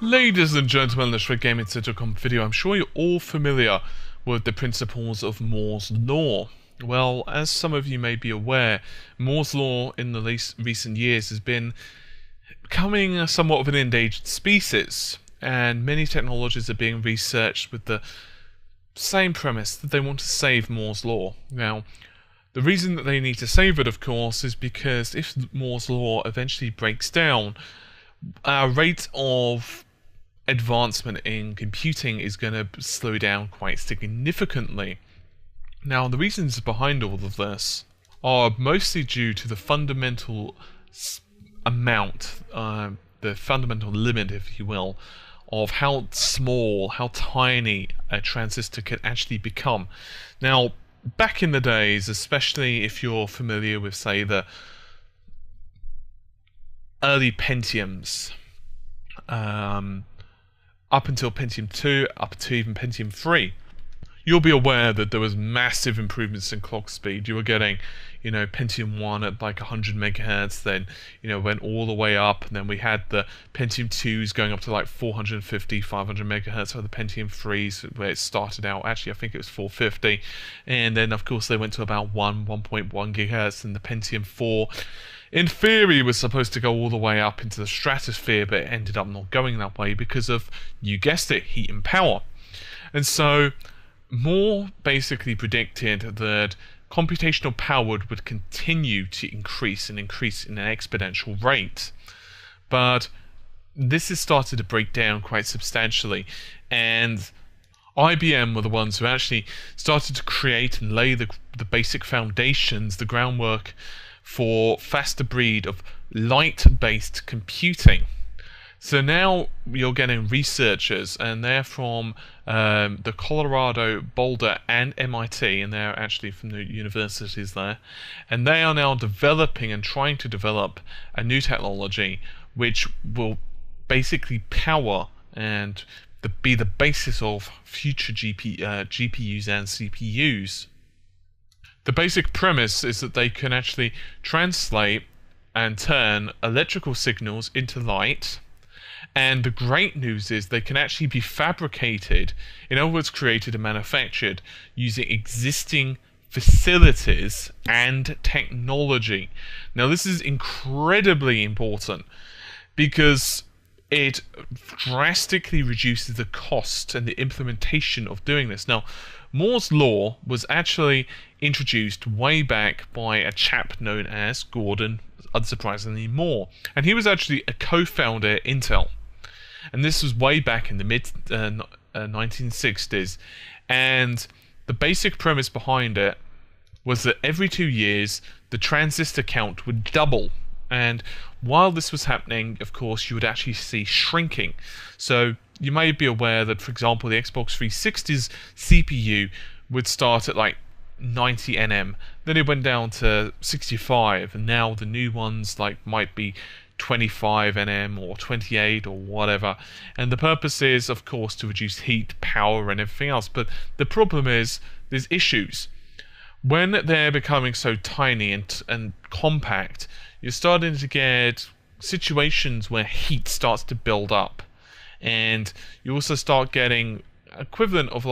Ladies and gentlemen, this is Gaming Center.com video. I'm sure you're all familiar with the principles of Moore's Law. Well, as some of you may be aware, Moore's Law in the recent years has been becoming somewhat of an endangered species, and many technologies are being researched with the same premise that they want to save Moore's Law. Now, the reason that they need to save it, of course, is because if Moore's Law eventually breaks down, our rate of advancement in computing is going to slow down quite significantly. Now, the reasons behind all of this are mostly due to the fundamental amount, the fundamental limit, if you will, of how small, how tiny a transistor can actually become. Now, back in the days, especially if you're familiar with, say, the early Pentiums, up until Pentium 2, up to even Pentium 3, you'll be aware that there was massive improvements in clock speed. You were getting, Pentium 1 at like 100 megahertz, then, went all the way up, and then we had the Pentium 2s going up to like 450, 500 megahertz, or the Pentium 3s, where it started out, actually I think it was 450, and then of course they went to about 1.1 gigahertz, and the Pentium 4, in theory, was supposed to go all the way up into the stratosphere, but it ended up not going that way because of, you guessed it, heat and power. And so, Moore basically predicted that computational power would continue to increase and increase in an exponential rate. But this has started to break down quite substantially, and IBM were the ones who actually started to create and lay the basic foundations, the groundwork for faster breed of light-based computing. So now you're getting researchers, and they're from the Colorado, Boulder, and MIT, and they're actually from the universities there, and they are now developing and trying to develop a new technology which will basically power and be the basis of future GPUs and CPUs. The basic premise is that they can actually translate and turn electrical signals into light, and the great news is they can actually be fabricated, in other words created and manufactured, using existing facilities and technology. Now this is incredibly important because it drastically reduces the cost and the implementation of doing this. Now, Moore's Law was actually introduced way back by a chap known as Gordon, unsurprisingly, Moore. And he was actually a co-founder at Intel. And this was way back in the mid-1960s. And the basic premise behind it was that every 2 years, the transistor count would double. And while this was happening, of course, you would actually see shrinking. So you may be aware that, for example, the Xbox 360's CPU would start at like 90 nm, then it went down to 65, and now the new ones might be 25 nm or 28 or whatever. And the purpose is, of course, to reduce heat, power, and everything else. But the problem is there's issues. When they're becoming so tiny and compact, you're starting to get situations where heat starts to build up, and you also start getting equivalent of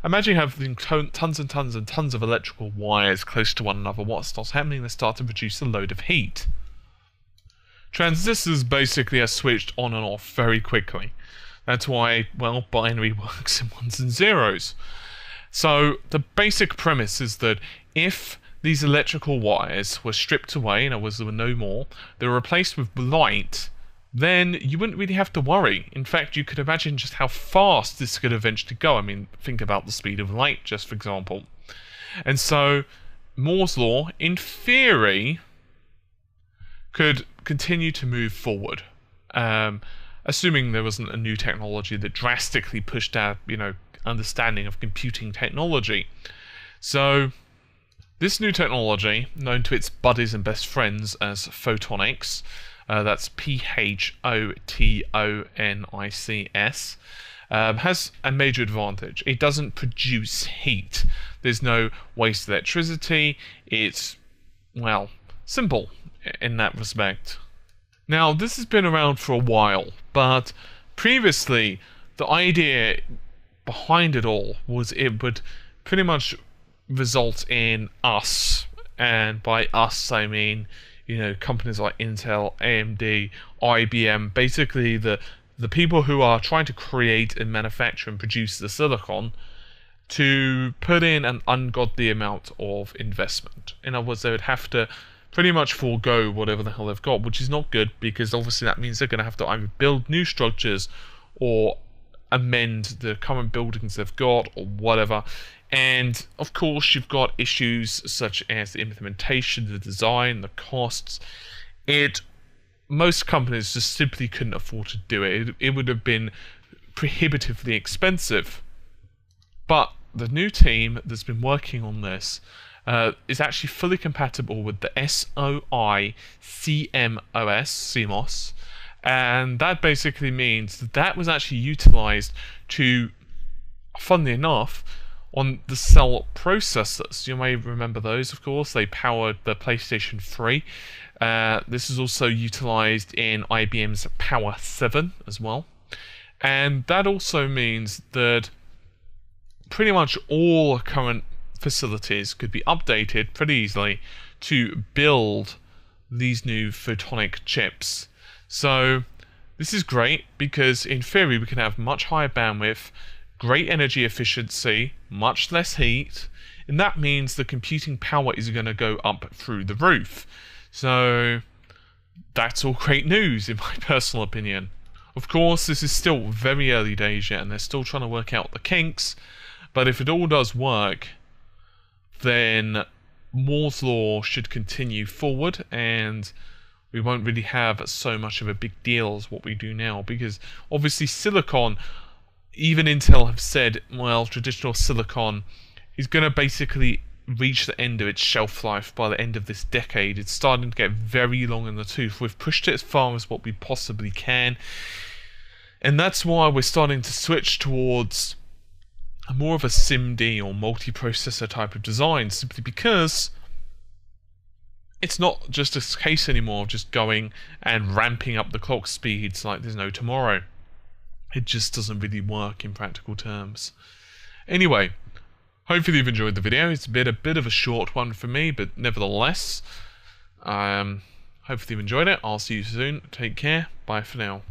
imagine having tons and tons and tons of electrical wires close to one another. What starts happening? They start to produce a load of heat. Transistors basically are switched on and off very quickly. That's why, binary works in ones and zeros. So the basic premise is that if these electrical wires were stripped away, in other words, there were no more, they were replaced with light, then you wouldn't really have to worry. In fact, you could imagine just how fast this could eventually go. I mean, think about the speed of light, just for example. And so, Moore's Law, in theory, could continue to move forward, assuming there wasn't a new technology that drastically pushed our, understanding of computing technology. So, this new technology, known to its buddies and best friends as photonics, that's P-H-O-T-O-N-I-C-S, has a major advantage. It doesn't produce heat. There's no waste of electricity. It's, simple in that respect. Now, this has been around for a while, but previously, the idea behind it all was it would pretty much result in us, and by us I mean, companies like Intel, AMD, IBM, basically the people who are trying to create and manufacture and produce the silicon, to put in an ungodly amount of investment. In other words, they would have to pretty much forego whatever the hell they've got, which is not good, because obviously that means they're going to have to either build new structures or amend the current buildings they've got or whatever. And of course you've got issues such as the implementation, the design, the costs. Most companies just simply couldn't afford to do it. It would have been prohibitively expensive. But the new team that's been working on this is actually fully compatible with the SOI CMOS, and that basically means that was actually utilized to, funnily enough, on the cell processors. You may remember those, of course. They powered the PlayStation 3. This is also utilized in IBM's Power 7 as well. And that also means that pretty much all current facilities could be updated pretty easily to build these new photonic chips. So this is great because in theory we can have much higher bandwidth, great energy efficiency, much less heat, and that means the computing power is going to go up through the roof. So that's all great news in my personal opinion. Of course, this is still very early days yet and they're still trying to work out the kinks. But if it all does work, then Moore's Law should continue forward and we won't really have so much of a big deal as what we do now. Because obviously silicon, even Intel have said, well, traditional silicon is going to basically reach the end of its shelf life by the end of this decade. It's starting to get very long in the tooth. We've pushed it as far as what we possibly can. And that's why we're starting to switch towards more of a SIMD or multiprocessor type of design, simply because it's not just a case anymore of just going and ramping up the clock speeds like there's no tomorrow. It just doesn't really work in practical terms. Anyway, hopefully you've enjoyed the video. It's been a bit of a short one for me, but nevertheless, hopefully you've enjoyed it. I'll see you soon. Take care. Bye for now.